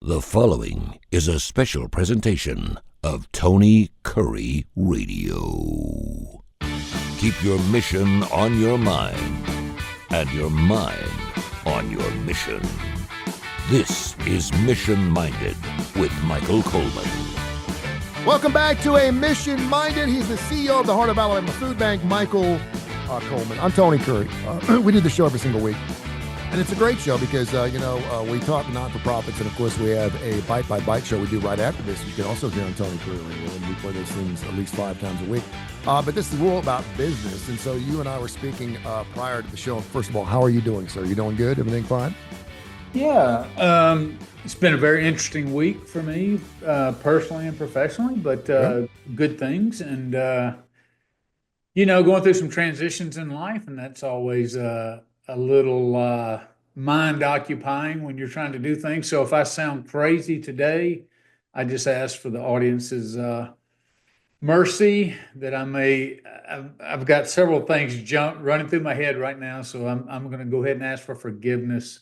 The following is a special presentation of Tony Curry Radio. Keep your mission on your mind and your mind on your mission. This is Mission Minded with Michael Coleman. Welcome back to a Mission Minded. He's the CEO of the Heart of Alabama Food Bank, Michael Coleman. I'm Tony Curry. We do the show every single week. And it's a great show because, we talk not-for-profits, and, of course, we have a bite-by-bite show we do right after this. You can also hear on Tony Curry Radio, and we play those things at least 5 times a week. But this is all about business, and so you and I were speaking prior to the show. First of all, how are you doing, sir? You doing good? Everything fine? Yeah. It's been a very interesting week for me, personally and professionally, but good things. And, going through some transitions in life, and that's always a little mind occupying when you're trying to do things. So if I sound crazy today, I just ask for the audience's mercy that I've got several things running through my head right now. So I'm going to go ahead and ask for forgiveness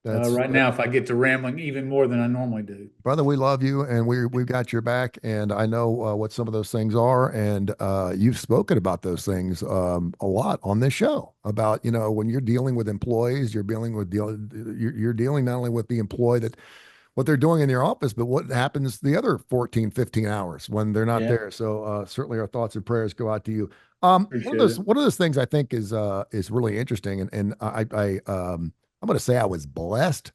now if I get to rambling even more than I normally do. Brother, we love you, and we've got your back, and I know what some of those things are, and you've spoken about those things a lot on this show about, when you're dealing with employees, you're dealing not only with the employee that what they're doing in your office, but what happens the other 14, 15 hours when they're not there. So certainly our thoughts and prayers go out to you. One of those things I think is really interesting, and I'm going to say I was blessed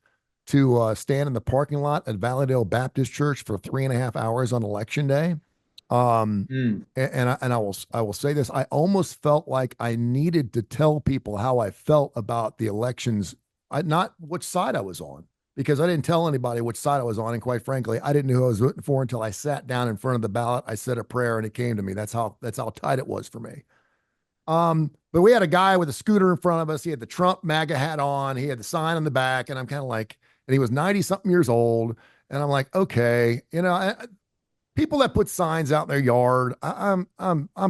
to stand in the parking lot at Valleydale Baptist Church for 3.5 hours on election day. And I will say this: I almost felt like I needed to tell people how I felt about the elections, not which side I was on, because I didn't tell anybody which side I was on, and quite frankly, I didn't know who I was voting for until I sat down in front of the ballot. I said a prayer, and it came to me. That's how tight it was for me. But we had a guy with a scooter in front of us. He had the Trump MAGA hat on. He had the sign on the back, and I'm kind of like, and he was 90 something years old. And I'm like, okay, people that put signs out in their yard, I'm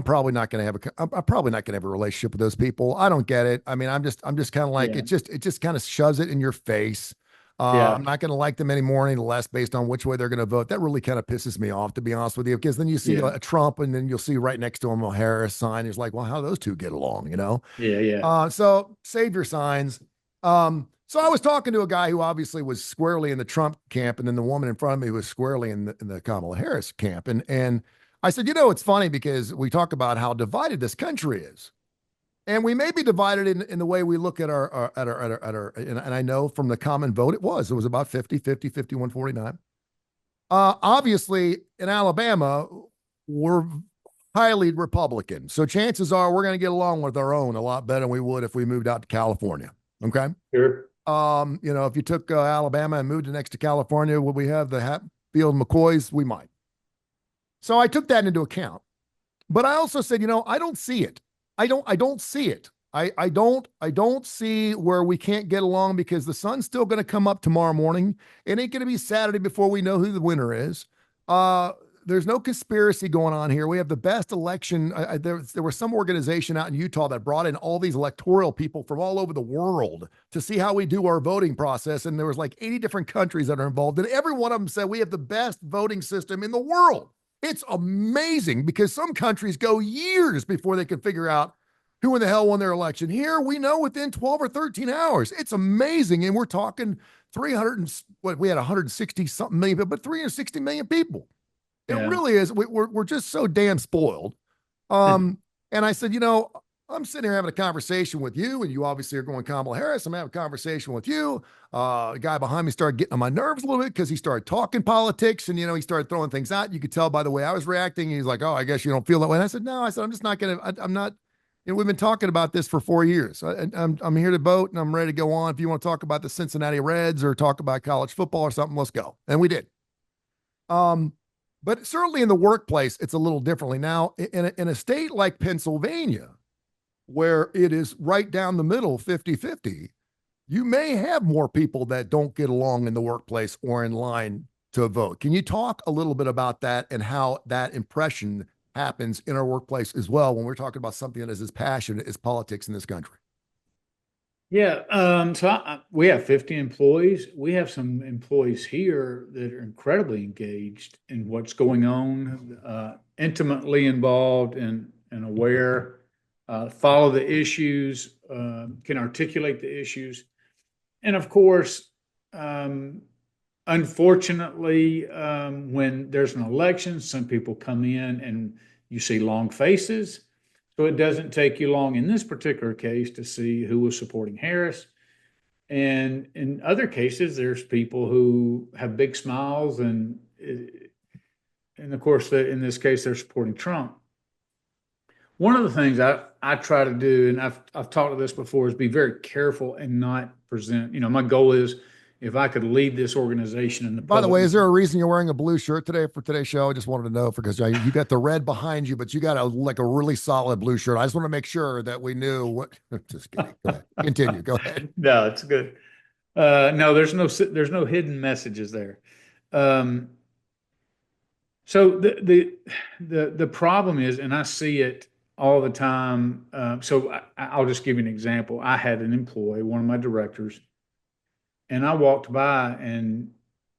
probably not going to I'm probably not going to have a relationship with those people. I don't get it. I mean, I'm just kind of like, it just kind of shoves it in your face. I'm not going to like them anymore, any less based on which way they're going to vote. That really kind of pisses me off, to be honest with you, because then you see a Trump, and then you'll see right next to him a Harris sign. It's like, well, how do those two get along, So save your signs. So I was talking to a guy who obviously was squarely in the Trump camp, and then the woman in front of me was squarely in the Kamala Harris camp. And I said, it's funny because we talk about how divided this country is. And we may be divided in the way we look at our and I know from the common vote, it was about 50-50, 51-49. Obviously in Alabama, we're highly Republican. So chances are we're going to get along with our own a lot better than we would if we moved out to California. Okay. Sure. If you took Alabama and moved it next to California, would we have the Hatfield McCoys? We might. So I took that into account, but I also said, I don't see it. I don't see it. I don't see where we can't get along because the sun's still going to come up tomorrow morning. It ain't going to be Saturday before we know who the winner is. There's no conspiracy going on here. We have the best election. There was some organization out in Utah that brought in all these electoral people from all over the world to see how we do our voting process. And there was like 80 different countries that are involved. And every one of them said we have the best voting system in the world. It's amazing because some countries go years before they can figure out who in the hell won their election. Here, we know within 12 or 13 hours. It's amazing. And we're talking we had 160 something million, but 360 million people. It really is. We're just so damn spoiled. And I said, I'm sitting here having a conversation with you, and you obviously are going Kamala Harris. I'm having a conversation with you. The guy behind me started getting on my nerves a little bit because he started talking politics, and, he started throwing things out. You could tell by the way I was reacting. He's like, oh, I guess you don't feel that way. And I said, no, I'm just not going to, I'm not, we've been talking about this for 4 years. I'm here to vote, and I'm ready to go on. If you want to talk about the Cincinnati Reds or talk about college football or something, let's go. And we did. But certainly in the workplace, it's a little differently. Now, in a state like Pennsylvania, where it is right down the middle, 50-50, you may have more people that don't get along in the workplace or in line to vote. Can you talk a little bit about that and how that impression happens in our workplace as well when we're talking about something that is as passionate as politics in this country? Yeah, we have 50 employees. We have some employees here that are incredibly engaged in what's going on, intimately involved and aware, follow the issues, can articulate the issues. And of course, um, unfortunately, when there's an election, some people come in and you see long faces. So it doesn't take you long in this particular case to see who was supporting Harris. And in other cases, there's people who have big smiles and of course, in this case, they're supporting Trump. One of the things I try to do, and I've talked to this before, is be very careful and not present. My goal is if I could lead this organization in the By the way, public. is there a reason you're wearing a blue shirt today for today's show? I just wanted to know because you got the red behind you, but you got a really solid blue shirt. I just want to make sure that we knew what. Just kidding. Go ahead. Continue. Go ahead. No, it's good. No, there's no hidden messages there. Um, so the problem is, and I see it all the time. So I'll just give you an example. I had an employee, one of my directors, and I walked by and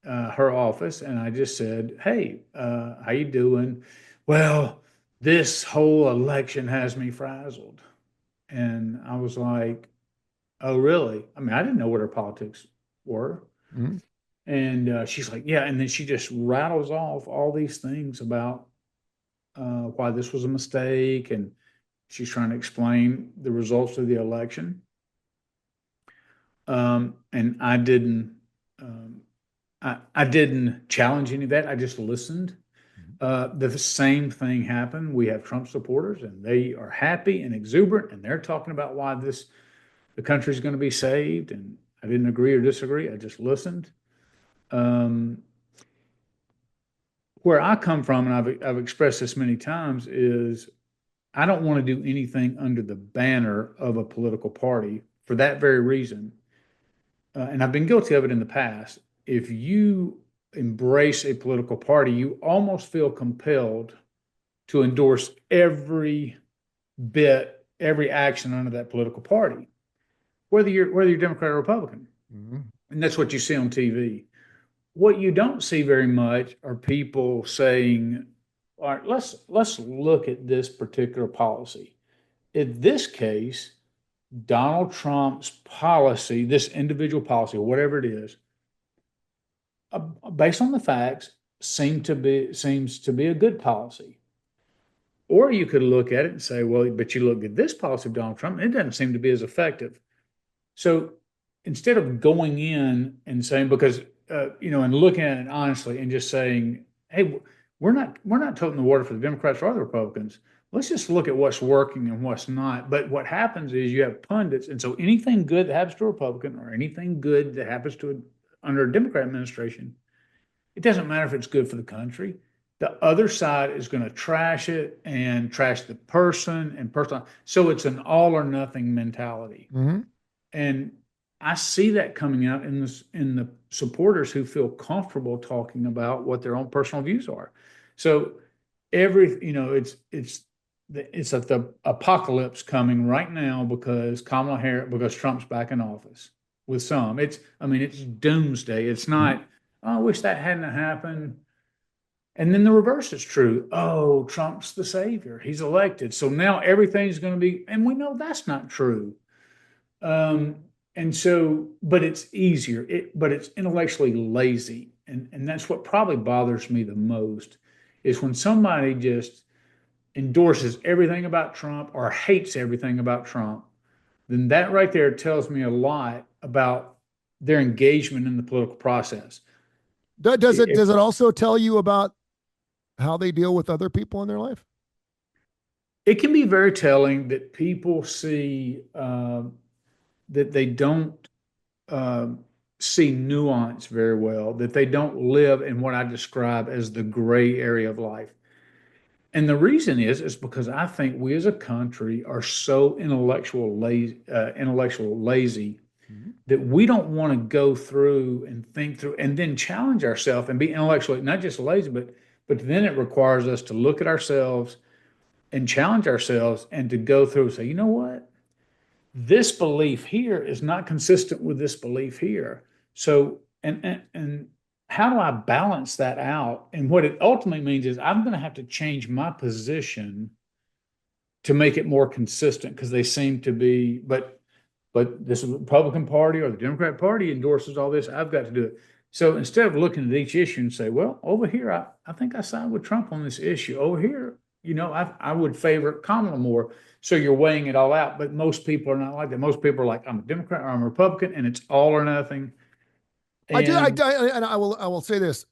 her office, and I just said, "Hey, how you doing?" Well, this whole election has me frazzled, and I was like, "Oh, really?" I mean, I didn't know what her politics were. Mhm. And she's like, yeah. And then she just rattles off all these things about why this was a mistake. And she's trying to explain the results of the election. And um, I didn't challenge any of that. I just listened. The same thing happened. We have Trump supporters and they are happy and exuberant and they're talking about why the country's going to be saved. And I didn't agree or disagree. I just listened. Um, where I come from, and I've expressed this many times, is I don't want to do anything under the banner of a political party for that very reason. And I've been guilty of it in the past. If you embrace a political party, you almost feel compelled to endorse every bit, every action under that political party, whether you're Democrat or Republican. Mhm. And that's what you see on TV. What you don't see very much are people saying, all right, let's look at this particular policy. In this case, Donald Trump's policy, this individual policy, or whatever it is, uh, based on the facts, seems to be a good policy. Or you could look at it and say, well, but you look at this policy of Donald Trump, it doesn't seem to be as effective. So instead of going in and saying, because and looking at it honestly and just saying, hey, we're not toting the water for the Democrats or the Republicans. Let's just look at what's working and what's not. But what happens is you have pundits, and so anything good that happens to a Republican or anything good that happens under a Democrat administration, it doesn't matter if it's good for the country. The other side is going to trash it and trash the person and personal. So it's an all or nothing mentality. Mhm. And I see that coming out in the supporters who feel comfortable talking about what their own personal views are. So it's at the apocalypse coming right now because because Trump's back in office with some. It's doomsday. It's not, oh, I wish that hadn't happened. And then the reverse is true. Oh, Trump's the savior. He's elected. So now everything's going to be, and we know that's not true. Um, and so, but it's easier, but it's intellectually lazy. And that's what probably bothers me the most is when somebody just endorses everything about Trump or hates everything about Trump, then that right there tells me a lot about their engagement in the political process. Does it also tell you about how they deal with other people in their life? It can be very telling that people see that they don't uh, see nuance very well, that they don't live in what I describe as the gray area of life. And the reason is because I think we as a country are so intellectual lazy that we don't want to go through and think through and then challenge ourselves and be intellectually not just lazy, but then it requires us to look at ourselves and challenge ourselves and to go through and say, you know what? this belief here is not consistent with this belief here. So, and how do I balance that out? And what it ultimately means is I'm going to have to change my position to make it more consistent because they seem to be, but this Republican Party or the Democrat Party endorses all this. I've got to do it. So instead of looking at each issue and say, well, over here, I think I side with Trump on this issue. Over here, I would favor Kamala more. So you're weighing it all out. But most people are not like that. Most people are like, I'm a Democrat or I'm a Republican, and it's all or nothing. And I will say this.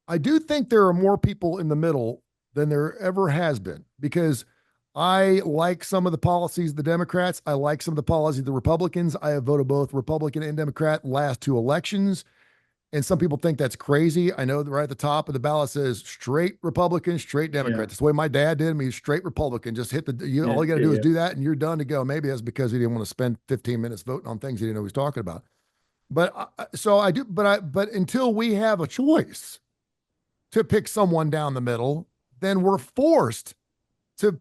I do think there are more people in the middle than there ever has been, because I like some of the policies of the Democrats. I like some of the policies of the Republicans. I have voted both Republican and Democrat last two elections. And some people think that's crazy. I know that right at the top of the ballot says straight Republican, straight Democrat. Yeah. That's the way my dad did. He's straight Republican. Just hit all you got to do is do that, and you're done to go. Maybe that's because he didn't want to spend 15 minutes voting on things he didn't know he was talking about. But but until we have a choice to pick someone down the middle, then we're forced to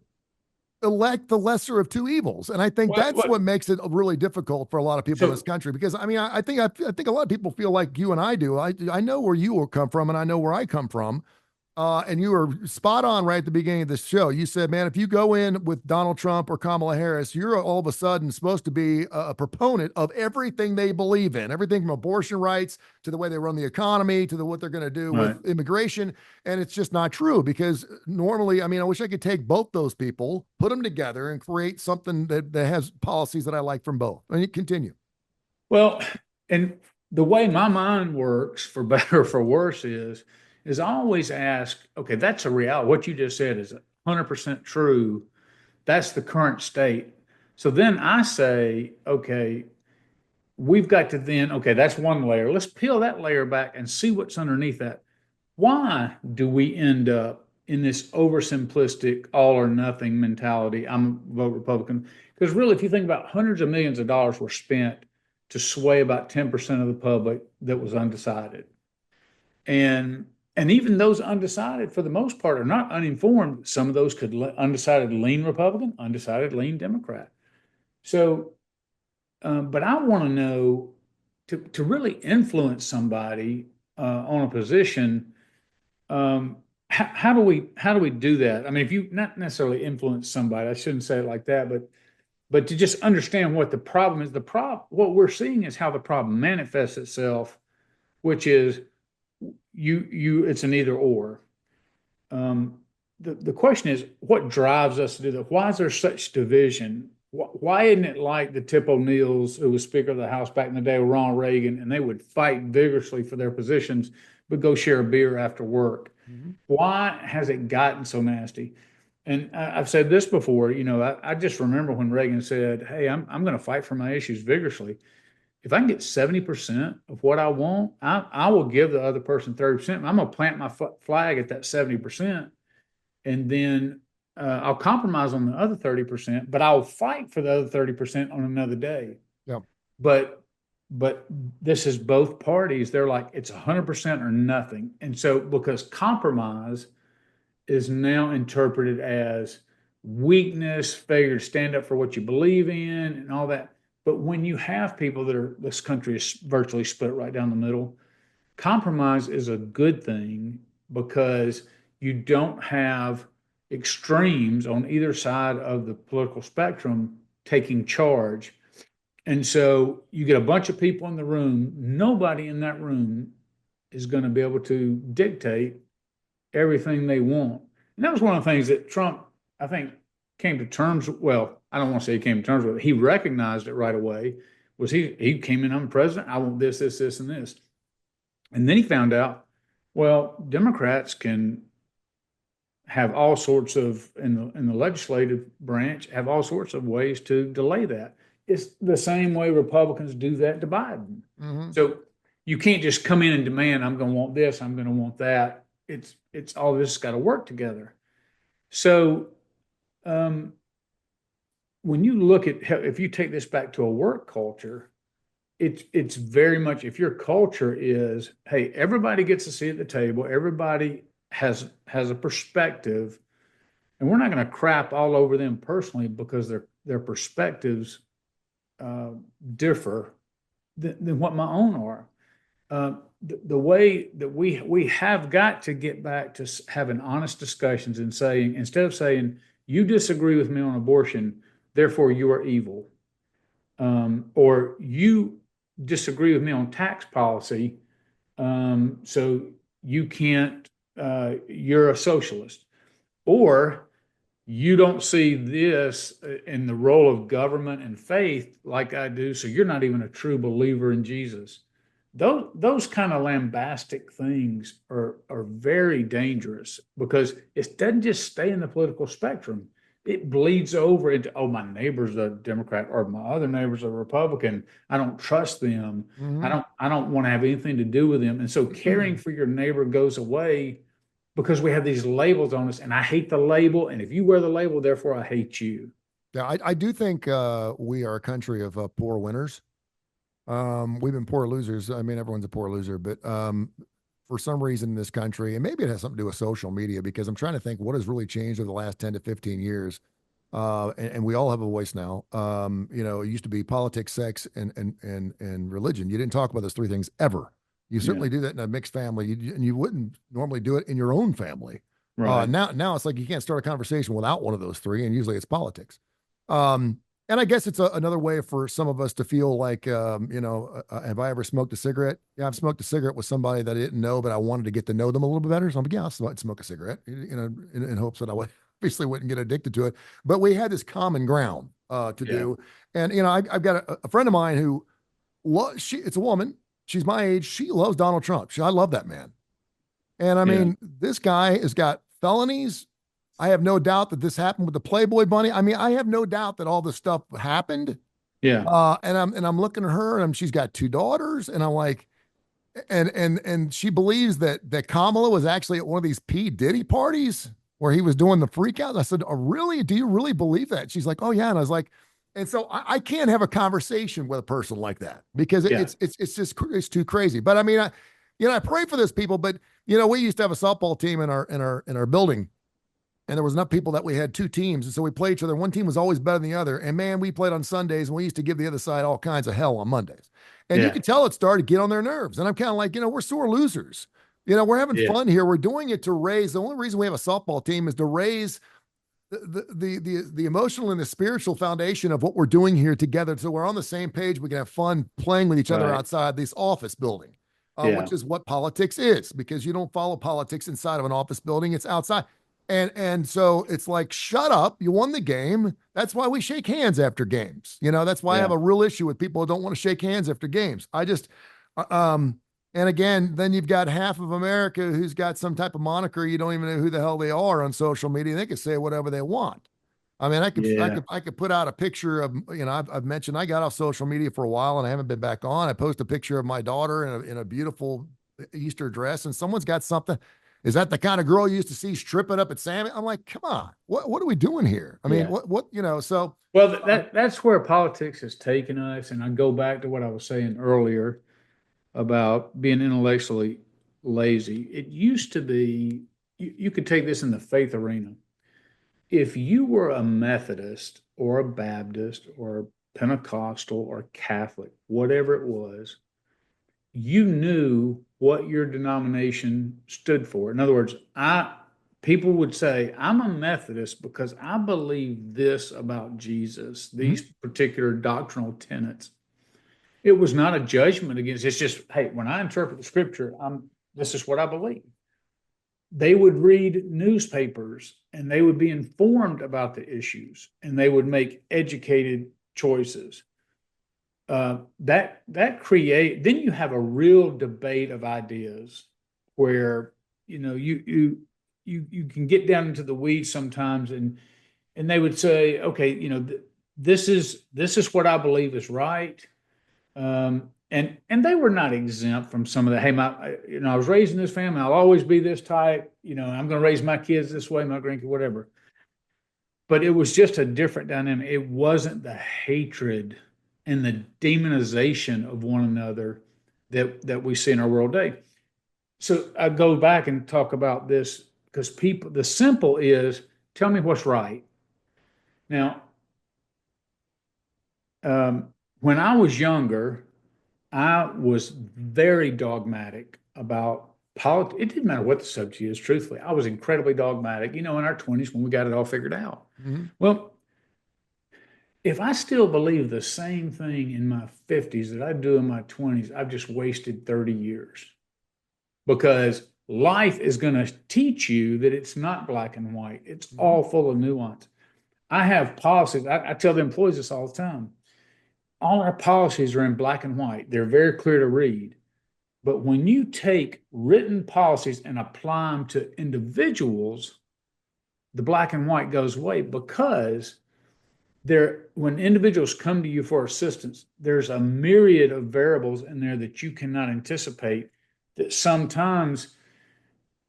elect the lesser of two evils. And I think that's what makes it really difficult for a lot of people in this country, because I think a lot of people feel like you and I do. I know where you will come from, and I know where I come from. And you were spot on right at the beginning of the show. You said, man, if you go in with Donald Trump or Kamala Harris, you're all of a sudden supposed to be a proponent of everything they believe in, everything from abortion rights to the way they run the economy to what they're going to do with immigration. And it's just not true, because normally, I wish I could take both those people, put them together, and create something that has policies that I like from both. And you continue. Well, and the way my mind works, for better or for worse, is I always ask, okay, that's a reality. What you just said is 100% true. That's the current state. So then I say, okay, we've got to then, okay, that's one layer. Let's peel that layer back and see what's underneath that. Why do we end up in this oversimplistic all or nothing mentality? I'm a vote Republican. Because really, if you think about, hundreds of millions of dollars were spent to sway about 10% of the public that was undecided. And even those undecided, for the most part, are not uninformed. Some of those could undecided lean Republican, undecided lean Democrat. So, but I want to know, to really influence somebody on a position, how do we do that? If you not necessarily influence somebody, I shouldn't say it like that, but to just understand what the problem is. What we're seeing is how the problem manifests itself, which is, it's an either or. The question is, what drives us to do that? Why is there such division? Why isn't it like the Tip O'Neills, who was Speaker of the House back in the day with Ronald Reagan, and they would fight vigorously for their positions, but go share a beer after work? Mm-hmm. Why has it gotten so nasty? And I've said this before, I just remember when Reagan said, hey, I'm going to fight for my issues vigorously. If I can get 70% of what I want, I will give the other person 30%. I'm going to plant my flag at that 70%. And then I'll compromise on the other 30%, but I'll fight for the other 30% on another day. Yeah. But this is both parties. They're like, it's 100% or nothing. And so, because compromise is now interpreted as weakness, failure to stand up for what you believe in, and all that. But when you have people this country is virtually split right down the middle, compromise is a good thing, because you don't have extremes on either side of the political spectrum taking charge. And so you get a bunch of people in the room. Nobody in that room is going to be able to dictate everything they want. And that was one of the things that Trump, I think, came to terms, well, I don't want to say he came to terms with it. He recognized it right away. Was he came in, I'm president, I want this, this, this, and this. And then he found out, well, Democrats can have all sorts of, in the legislative branch, have all sorts of ways to delay that. It's the same way Republicans do that to Biden. Mm-hmm. So you can't just come in and demand, I'm going to want this, I'm going to want that. It's all this got to work together. So when you look at if you take this back to a work culture, it's very much, if your culture is, hey, everybody gets a seat at the table, everybody has a perspective, and we're not going to crap all over them personally because their perspectives differ than what my own are. The way that we have got to get back to having honest discussions and saying, instead of saying, you disagree with me on abortion, therefore you are evil, or you disagree with me on tax policy, so you can't, you're a socialist, or you don't see this in the role of government and faith like I do, so you're not even a true believer in Jesus. Those kind of lambastic things are very dangerous, because it doesn't just stay in the political spectrum. It bleeds over into, oh, my neighbor's a Democrat or my other neighbor's a Republican. I don't trust them. Mhm. I don't want to have anything to do with them. And so caring for your neighbor goes away because we have these labels on us, and I hate the label. And if you wear the label, therefore I hate you. Yeah, I do think we are a country of poor winners. We've been poor losers. I mean, everyone's a poor loser, but for some reason in this country, and maybe it has something to do with social media, because I'm trying to think what has really changed over the last 10 to 15 years. And we all have a voice now. It used to be politics, sex, and religion. You didn't talk about those three things ever. You Yeah, certainly do that in a mixed family, and you wouldn't normally do it in your own family. right. Now it's like you can't start a conversation without one of those three, and usually it's politics. Um, and I guess it's another way for some of us to feel like, have I ever smoked a cigarette? Yeah, I've smoked a cigarette with somebody that I didn't know, but I wanted to get to know them a little bit better. So I'm like, yeah, smoke a cigarette, in hopes that I would obviously wouldn't get addicted to it. But we had this common ground to Yeah, do. And, I've got a friend of mine who, it's a woman. She's my age. She loves Donald Trump. I love that man. And I yeah, mean, this guy has got felonies. I have no doubt that this happened with the Playboy Bunny. I mean, I have no doubt that all this stuff happened. yeah, And I'm looking at her, and she's got two daughters, and I'm like, and she believes that Kamala was actually at one of these P. Diddy parties where he was doing the freak out. I said, oh, really? Do you really believe that? She's like, oh yeah. And I was like, and so I can't have a conversation with a person like that, because yeah, it's just it's too crazy. But I mean, I pray for those people. But we used to have a softball team in our building, and there was enough people that we had two teams. And so we played each other. One team was always better than the other. And man, we played on Sundays, and we used to give the other side all kinds of hell on Mondays. And you yeah, could tell it started to get on their nerves. And I'm kind of like, we're sore losers. We're having yeah, fun here. We're doing it to raise. The only reason we have a softball team is to raise the emotional and the spiritual foundation of what we're doing here together. So we're on the same page. We can have fun playing with each other right. outside this office building, Yeah, which is what politics is, because you don't follow politics inside of an office building. It's outside. And so it's like, shut up. You won the game. That's why we shake hands after games. That's why I have yeah, a real issue with people who don't want to shake hands after games. And again, then you've got half of America who's got some type of moniker. You don't even know who the hell they are on social media. They can say whatever they want. I mean, I could, I yeah, could, I could put out a picture of, I've mentioned I got off social media for a while and I haven't been back on. I post a picture of my daughter in a beautiful Easter dress, and someone's got something. Is that the kind of girl you used to see stripping up at Sammy? I'm like, come on, what are we doing here? I mean, yeah. so Well, um, that's where politics has taken us. And I go back to what I was saying earlier about being intellectually lazy. It used to be, you could take this in the faith arena. If you were a Methodist or a Baptist or a Pentecostal or Catholic, whatever it was, you knew what your denomination stood for. In other words, people would say, I'm a Methodist because I believe this about Jesus, these mhm, particular doctrinal tenets. It was not a judgment against, it's just, hey, when I interpret the scripture, this is what I believe. They would read newspapers and they would be informed about the issues and they would make educated choices. That create then you have a real debate of ideas where you can get down into the weeds sometimes, and they would say, okay, this is what I believe is right. And they were not exempt from some of that. Hey, I was raised in this family. I'll always be this type. I'm going to raise my kids this way, my grandkids, whatever. But it was just a different dynamic. It wasn't the hatred and the demonization of one another that we see in our world today. So I go back and talk about this because the simple is, tell me what's right. Now, when I was younger, I was very dogmatic about politics. It didn't matter what the subject is, truthfully. I was incredibly dogmatic, in our 20s when we got it all figured out. Mhm. Well, if I still believe the same thing in my 50s that I do in my 20s, I've just wasted 30 years because life is going to teach you that it's not black and white. It's all full of nuance. I have policies. I tell the employees this all the time. All our policies are in black and white. They're very clear to read. But when you take written policies and apply them to individuals, the black and white goes away because when individuals come to you for assistance, there's a myriad of variables in there that you cannot anticipate that sometimes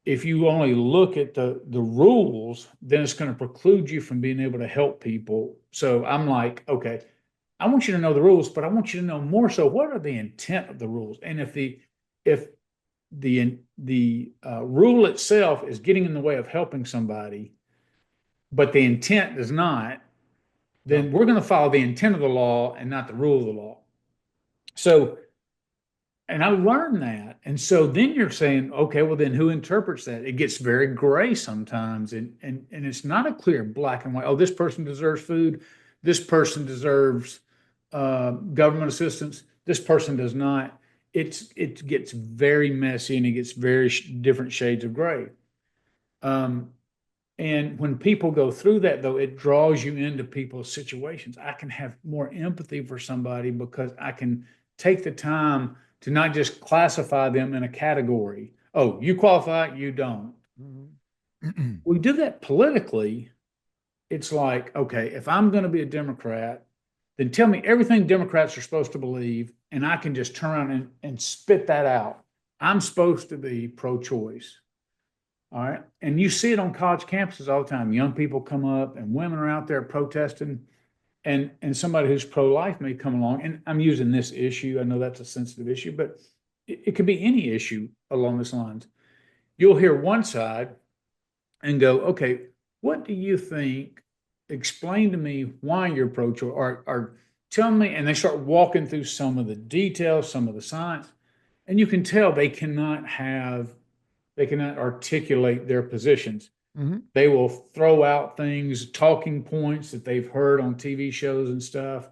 if you only look at the rules, then it's going to preclude you from being able to help people. So I'm like, okay, I want you to know the rules, but I want you to know more so what are the intent of the rules. And if the rule itself is getting in the way of helping somebody, but the intent does not, then we're going to follow the intent of the law and not the rule of the law. So, and I learned that. And so then you're saying, okay, well then who interprets that? It gets very gray sometimes. And it's not a clear black and white. Oh, this person deserves food. This person deserves government assistance. This person does not. It gets very messy and it gets very different shades of gray. And when people go through that, though, it draws you into people's situations. I can have more empathy for somebody because I can take the time to not just classify them in a category. Oh, you qualify, you don't. We do that politically. It's like, okay, if I'm going to be a Democrat, then tell me everything Democrats are supposed to believe, and I can just turn around and spit that out. I'm supposed to be pro-choice. All right. And you see it on college campuses all the time. Young people come up and women are out there protesting, and somebody who's pro-life may come along. And I'm using this issue. I know that's a sensitive issue, but it could be any issue along this lines. You'll hear one side and go, okay, what do you think? Explain to me why you're pro-choice, or tell me. And they start walking through some of the details, some of the science, and you can tell they cannot articulate their positions. They will throw out things, talking points that they've heard on TV shows and stuff.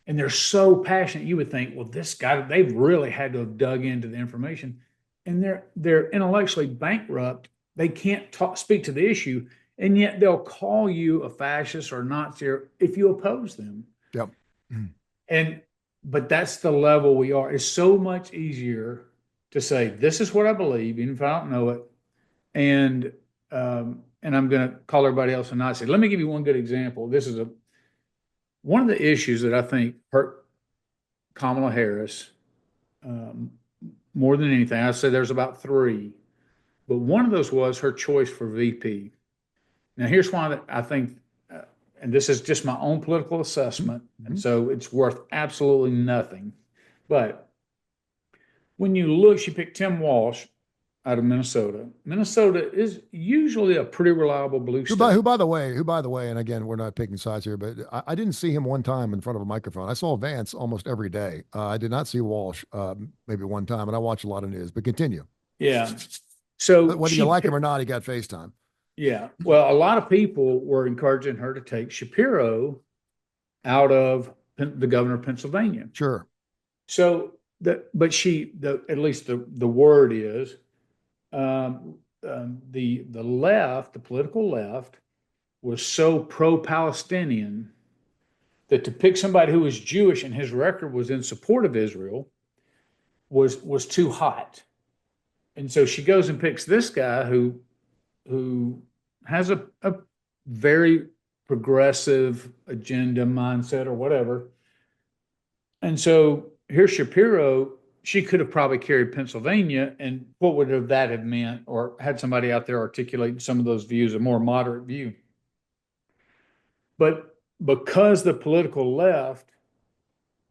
And they're so passionate. You would think, well, this guy, they've really had to have dug into the information. And they're intellectually bankrupt. They can't speak to the issue. And yet they'll call you a fascist or Nazi if you oppose them. Yep. But that's the level we are. It's so much easier to say, this is what I believe, even if I don't know it. And I'm going to call everybody else a Nazi. Let me give you one good example. This is one of the issues that I think hurt Kamala Harris more than anything. I say there's about three, but one of those was her choice for VP. Now, here's why I think, and this is just my own political assessment, and so it's worth absolutely nothing. But when you look, she picked Tim Walsh out of Minnesota. Minnesota is usually a pretty reliable blue state. Who by the way, and again, we're not picking sides here, but I didn't see him one time in front of a microphone. I saw Vance almost every day. I did not see Walsh maybe one time, and I watch a lot of news, but continue. Yeah. So whether you like him or not, he got FaceTime. Yeah. Well, a lot of people were encouraging her to take Shapiro out of the governor of Pennsylvania. Sure. So at least the word is, the left, the political left, was so pro-Palestinian that to pick somebody who was Jewish and his record was in support of Israel was too hot. And so she goes and picks this guy who has a very progressive agenda mindset or whatever. And so here's Shapiro. She could have probably carried Pennsylvania, and what would that have meant, or had somebody out there articulate some of those views, a more moderate view. But because the political left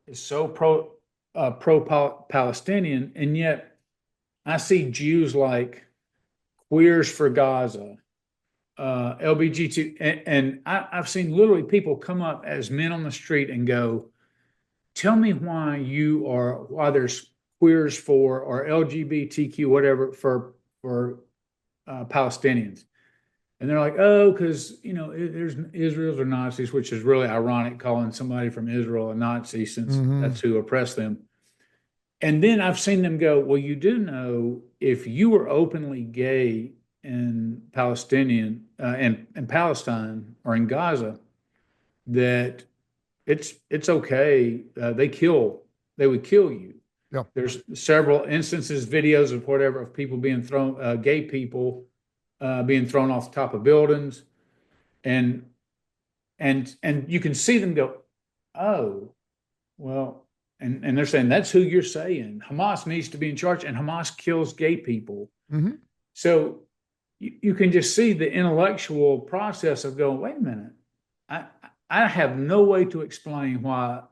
is so pro-Palestinian, and yet I see Jews like Queers for Gaza, LBGT, and I've seen literally people come up as men on the street and go, tell me why there's queers for, or LGBTQ, whatever, for Palestinians. And they're like, oh, because, there's Israel's are Nazis, which is really ironic, calling somebody from Israel a Nazi, since that's who oppressed them. And then I've seen them go, well, you do know, if you were openly gay in Palestinian in Palestine or in Gaza, that it's okay. They would kill you. Yeah. There's several instances, videos of whatever, of people being thrown, gay people being thrown off the top of buildings, and you can see them go, oh, well, and they're saying, that's who you're saying. Hamas needs to be in charge, and Hamas kills gay people. Mm-hmm. So you can just see the intellectual process of going, wait a minute, I have no way to explain why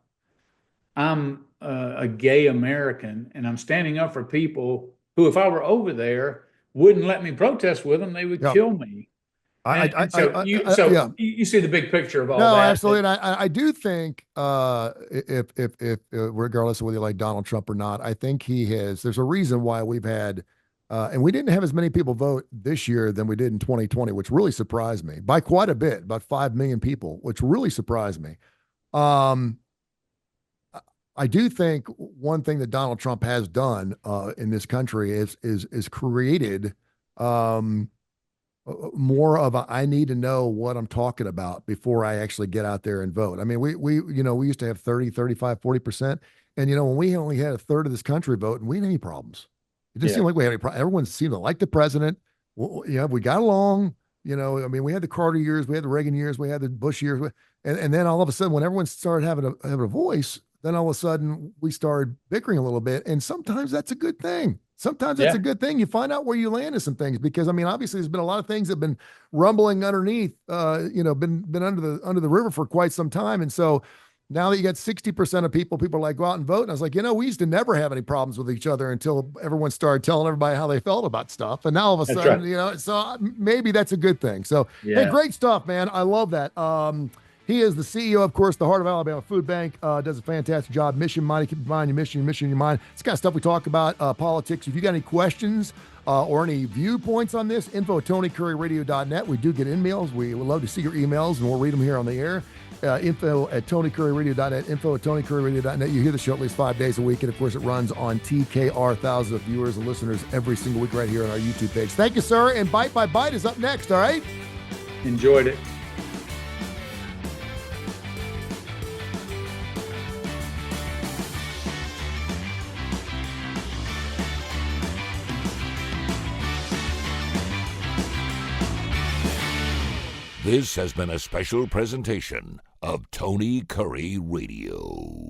I'm a gay American, and I'm standing up for people who, if I were over there, wouldn't let me protest with them. They would kill me. You see the big picture of all that. No, absolutely. And I do think if regardless of whether you like Donald Trump or not, I think there's a reason why we've had, and we didn't have as many people vote this year than we did in 2020, which really surprised me by quite a bit, about 5 million people, which really surprised me. I do think one thing that Donald Trump has done in this country is created more of I need to know what I'm talking about before I actually get out there and vote. I mean, we used to have 30, 35, 40%. And, when we only had a third of this country vote, and we didn't have any problems. It didn't seem like we had any problems. Everyone seemed to like the president. We got along. I mean, we had the Carter years, we had the Reagan years, we had the Bush years. And then all of a sudden, when everyone started having a voice, then all of a sudden we started bickering a little bit. And sometimes that's a good thing. Sometimes it's a good thing. You find out where you land in some things, because I mean, obviously there's been a lot of things that have been rumbling underneath, been under the river for quite some time. And so now that you got 60% of people are like, go out and vote. And I was like, we used to never have any problems with each other until everyone started telling everybody how they felt about stuff. And now all of a sudden, so maybe that's a good thing. So, hey, great stuff, man. I love that. He is the CEO, of course, the Heart of Alabama Food Bank, does a fantastic job. Mission in mind, keep in mind your mission in your mind. It's the kind of stuff we talk about, politics. If you got any questions or any viewpoints on this, info@TonyCurryRadio.net. We do get emails. We would love to see your emails, and we'll read them here on the air. Info@TonyCurryRadio.net, info@TonyCurryRadio.net. You hear the show at least 5 days a week, and of course it runs on TKR, thousands of viewers and listeners every single week right here on our YouTube page. Thank you, sir, and Bite by Bite is up next, all right? Enjoyed it. This has been a special presentation of Tony Curry Radio.